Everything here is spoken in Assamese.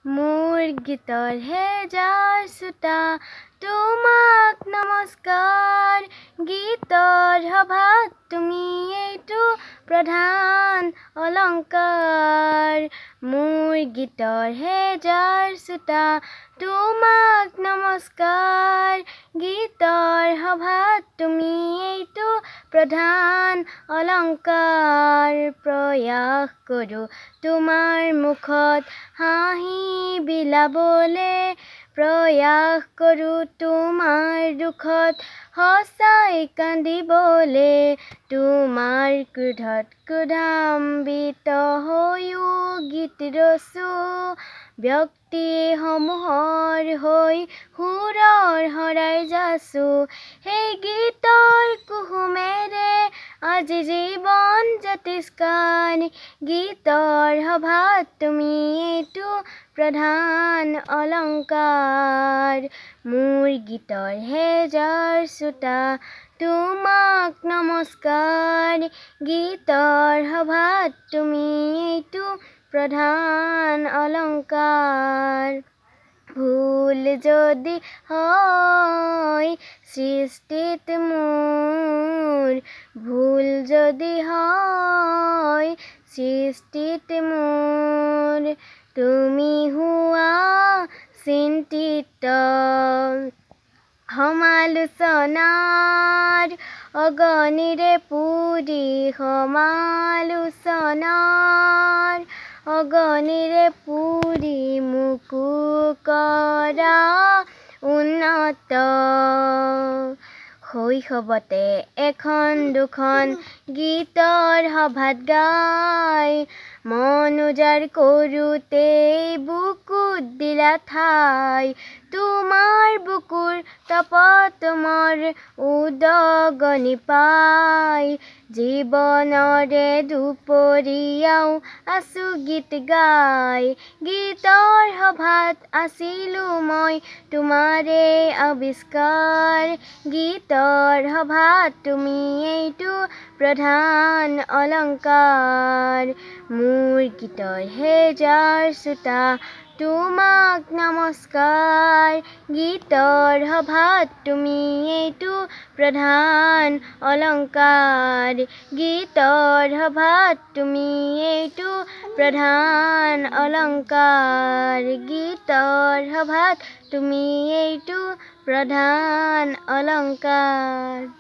মোৰ গীতৰ হেজাৰ শ্ৰোতা তোমাক নমস্কাৰ। গীতৰ সভাত তুমি এইটো প্ৰধান অলংকাৰ। মোৰ গীতৰ হেজাৰ শ্ৰোতা তোমাক নমস্কাৰ। গীতৰ সভাত তুমি এইটো প্ৰধান অলংকাৰ। প্ৰয়াস কৰোঁ তোমাৰ মুখত হাঁহি বিলাবলে, প্ৰয়াস কৰোঁ তোমাৰ দুখত সঁচাই কান্দিবলে। তোমাৰ ক্ৰোধত ক্ৰোধান্বিত হৈও গীত ৰচোঁ, ব্যক্তি সমূহৰ হৈ সুৰৰ শৰাই যাচোঁ। সেই গীতৰ কুসুমেৰে আজি জীৱন জ্যোতিষ্কাৰ। গীতৰ সভাত তুমি এইটো প্ৰধান অলংকাৰ। মোৰ গীতৰ হেজাৰ শ্ৰোতা তোমাক নমস্কাৰ। গীতৰ সভাত তুমি এইটো প্ৰধান অলংকাৰ। ভুল যদি হয় সৃষ্টিত মোৰ, ভুল যদি হয় সৃষ্টিত মোৰ, তুমি হোৱা চিন্তিত। সমালোচনাৰ অগ্নিৰে পুৰি, সমালোচনাৰ অগ্নিৰে পুৰি মোকো কৰা উন্নত। শৈশৱতে এখন দুখন গীতৰ সভাত গাই, মন উজাৰ কৰোঁতেই বুকুত দিলা ঠাই। তোমাৰ বুকুৰ তাপত মোৰ উদগনি পাই, জীৱনৰে দুপৰীয়াও আছোঁ গীত গাই। গীতৰ সভাত আছিলোঁ মই তোমাৰে আৱিষ্কাৰ। গীতৰ সভাত তুমি এইটো প্ৰধান অলংকাৰ। মোৰ গীতৰ হেজাৰ শ্ৰোতা তোমাক নমস্কাৰ। গীতৰ সভাত তুমি এইটো প্ৰধান অলংকাৰ। গীতৰ সভাত তুমি এইটো প্ৰধান অলংকাৰ। গীতৰ সভাত তুমি এইটো প্ৰধান অলংকাৰ।